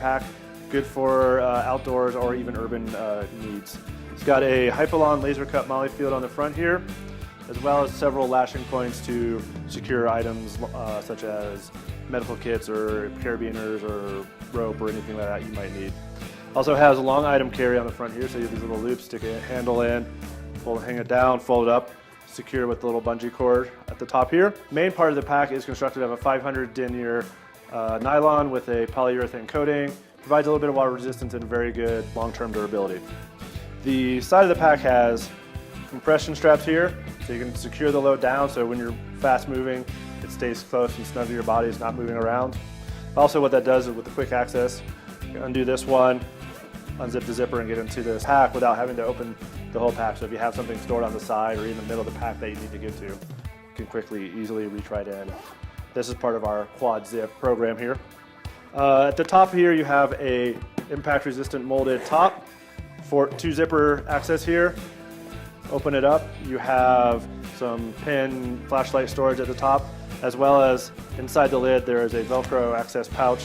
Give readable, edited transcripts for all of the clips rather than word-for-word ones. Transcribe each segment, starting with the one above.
pack, good for outdoors or even urban needs. It's got a Hypalon laser cut MOLLE field on the front here, as well as several lashing points to secure items such as medical kits or carabiners or rope or anything like that you might need. Also has a long item carry on the front here, so you have these little loops, stick a handle in, hang it down, fold it up, secure with the little bungee cord at the top here. Main part of the pack is constructed of a 500 denier nylon with a polyurethane coating. Provides a little bit of water resistance and very good long-term durability. The side of the pack has compression straps here, so you can secure the load down so when you're fast moving, it stays close and snug to your body, it's not moving around. Also what that does is with the quick access, you undo this one, unzip the zipper and get into this pack without having to open the whole pack. So if you have something stored on the side or in the middle of the pack that you need to get to, you can quickly, easily reach right in. This is part of our quad zip program here. At the top here you have a impact resistant molded top for 2 zipper access here. Open it up, you have some pin flashlight storage at the top, as well as inside the lid there is a Velcro access pouch,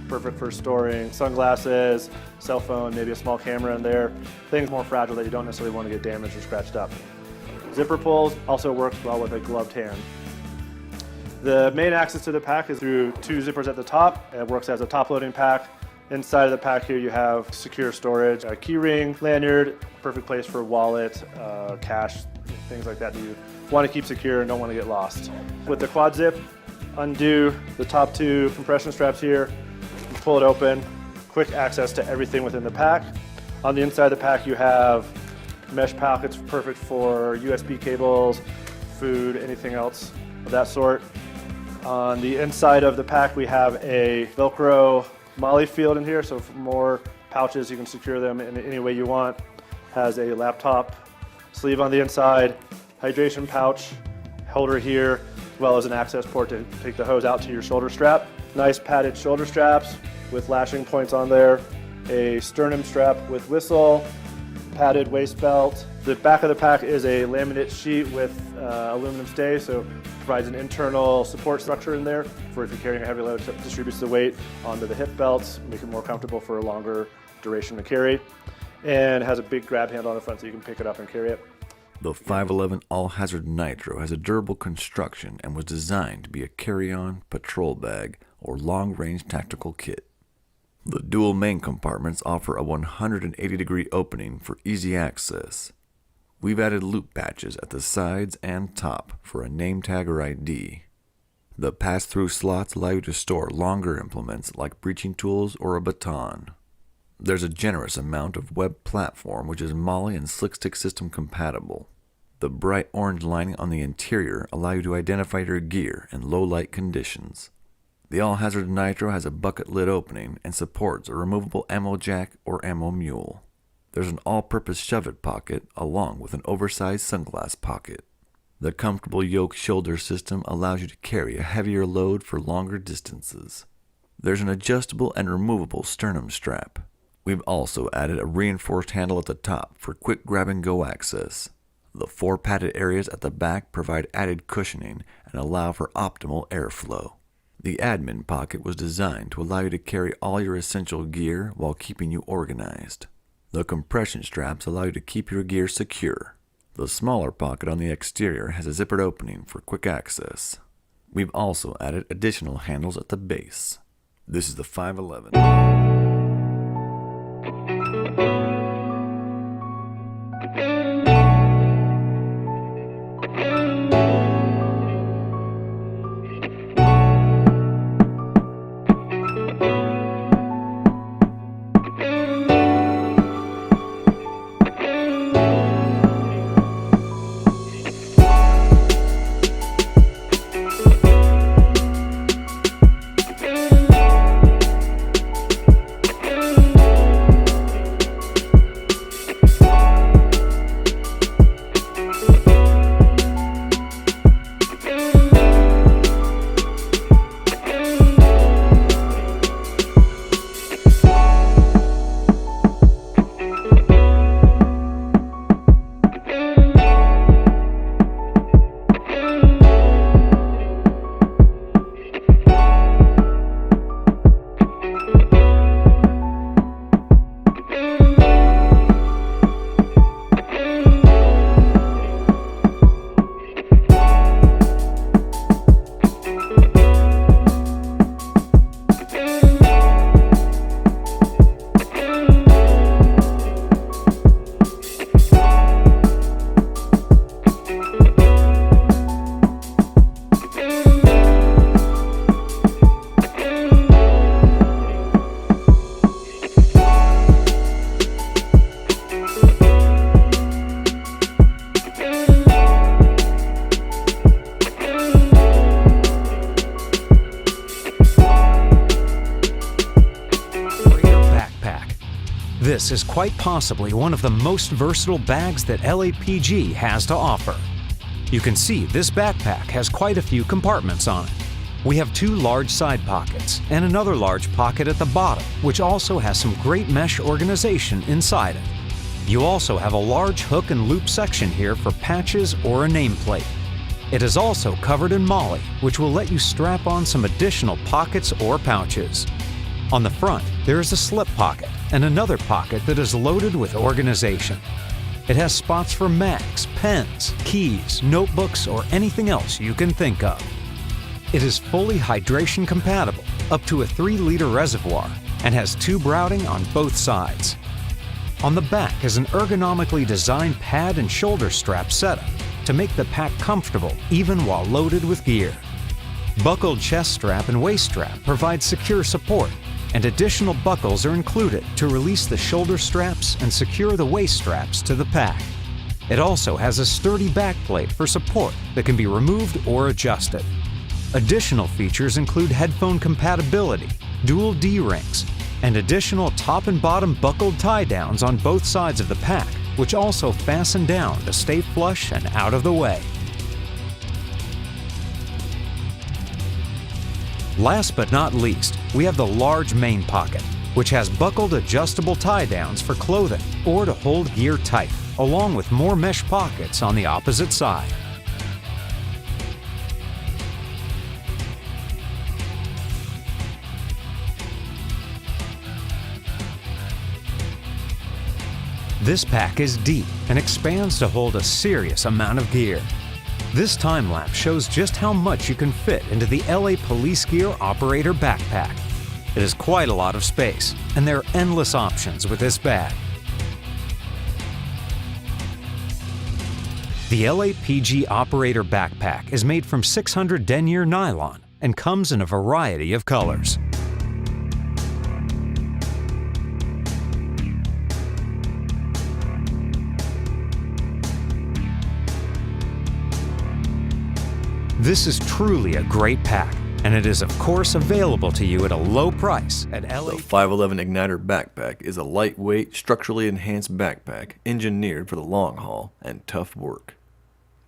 perfect for storing sunglasses, cell phone, maybe a small camera in there, things more fragile that you don't necessarily want to get damaged or scratched up. Zipper pulls also works well with a gloved hand. The main access to the pack is through 2 zippers at the top. It works as a top loading pack. Inside of the pack here you have secure storage, a key ring, lanyard, perfect place for wallet, cash, things like that you want to keep secure and don't want to get lost. With the quad zip, undo the top 2 compression straps here, pull it open, quick access to everything within the pack. On the inside of the pack you have mesh pockets perfect for USB cables, food, anything else of that sort. On the inside of the pack we have a Velcro MOLLE field in here, so for more pouches you can secure them in any way you want. Has a laptop sleeve on the inside, hydration pouch, holder here, as well as an access port to take the hose out to your shoulder strap. Nice padded shoulder straps with lashing points on there, a sternum strap with whistle, padded waist belt. The back of the pack is a laminate sheet with aluminum stay, so provides an internal support structure in there for if you're carrying a heavy load, it distributes the weight onto the hip belts, make it more comfortable for a longer duration to carry. And has a big grab handle on the front so you can pick it up and carry it. The 511 All-Hazard Nitro has a durable construction and was designed to be a carry-on, patrol bag, or long-range tactical kit. The dual main compartments offer a 180-degree opening for easy access. We've added loop patches at the sides and top for a name tag or ID. The pass-through slots allow you to store longer implements like breaching tools or a baton. There's a generous amount of web platform which is MOLLE and SlickStick system compatible. The bright orange lining on the interior allow you to identify your gear in low light conditions. The All-Hazard Nitro has a bucket lid opening and supports a removable ammo jack or ammo mule. There's an all-purpose shove-it pocket along with an oversized sunglass pocket. The comfortable yoke shoulder system allows you to carry a heavier load for longer distances. There's an adjustable and removable sternum strap. We've also added a reinforced handle at the top for quick grab-and-go access. The 4 padded areas at the back provide added cushioning and allow for optimal airflow. The admin pocket was designed to allow you to carry all your essential gear while keeping you organized. The compression straps allow you to keep your gear secure. The smaller pocket on the exterior has a zippered opening for quick access. We've also added additional handles at the base. This is the 511. This is quite possibly one of the most versatile bags that LAPG has to offer. You can see this backpack has quite a few compartments on it. We have 2 large side pockets and another large pocket at the bottom, which also has some great mesh organization inside it. You also have a large hook and loop section here for patches or a nameplate. It is also covered in MOLLE, which will let you strap on some additional pockets or pouches. On the front, there is a slip pocket and another pocket that is loaded with organization. It has spots for mags, pens, keys, notebooks, or anything else you can think of. It is fully hydration compatible, up to a 3-liter reservoir, and has tube routing on both sides. On the back is an ergonomically designed pad and shoulder strap setup to make the pack comfortable even while loaded with gear. Buckled chest strap and waist strap provide secure support, and additional buckles are included to release the shoulder straps and secure the waist straps to the pack. It also has a sturdy back plate for support that can be removed or adjusted. Additional features include headphone compatibility, dual D-rings, and additional top and bottom buckled tie downs on both sides of the pack, which also fasten down to stay flush and out of the way. Last but not least, we have the large main pocket, which has buckled adjustable tie downs for clothing or to hold gear tight, along with more mesh pockets on the opposite side. This pack is deep and expands to hold a serious amount of gear. This time lapse shows just how much you can fit into the LA Police Gear Operator Backpack. It is quite a lot of space, and there are endless options with this bag. The LAPG Operator Backpack is made from 600 denier nylon and comes in a variety of colors. This is truly a great pack, and it is of course available to you at a low price at LA. The 511 Igniter Backpack is a lightweight, structurally enhanced backpack engineered for the long haul and tough work.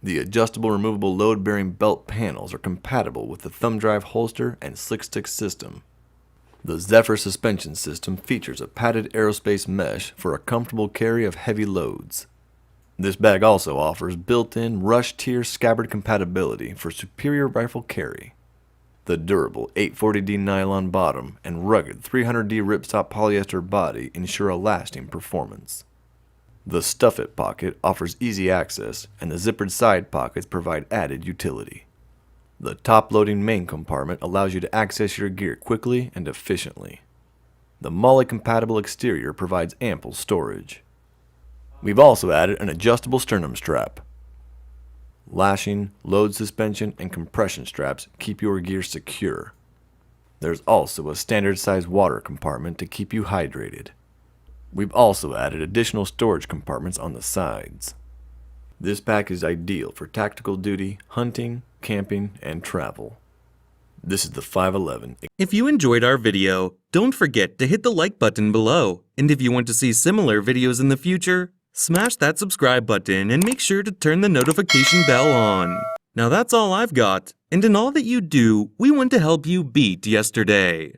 The adjustable removable load-bearing belt panels are compatible with the thumb drive holster and slick stick system. The Zephyr suspension system features a padded aerospace mesh for a comfortable carry of heavy loads. This bag also offers built-in rush tier scabbard compatibility for superior rifle carry. The durable 840D nylon bottom and rugged 300D ripstop polyester body ensure a lasting performance. The Stuff It pocket offers easy access, and the zippered side pockets provide added utility. The top-loading main compartment allows you to access your gear quickly and efficiently. The MOLLE-compatible exterior provides ample storage. We've also added an adjustable sternum strap. Lashing, load suspension, and compression straps keep your gear secure. There's also a standard size water compartment to keep you hydrated. We've also added additional storage compartments on the sides. This pack is ideal for tactical duty, hunting, camping, and travel. This is the 511. If you enjoyed our video, don't forget to hit the like button below. And if you want to see similar videos in the future, smash that subscribe button and make sure to turn the notification bell on. Now that's all I've got, and in all that you do, we want to help you beat yesterday.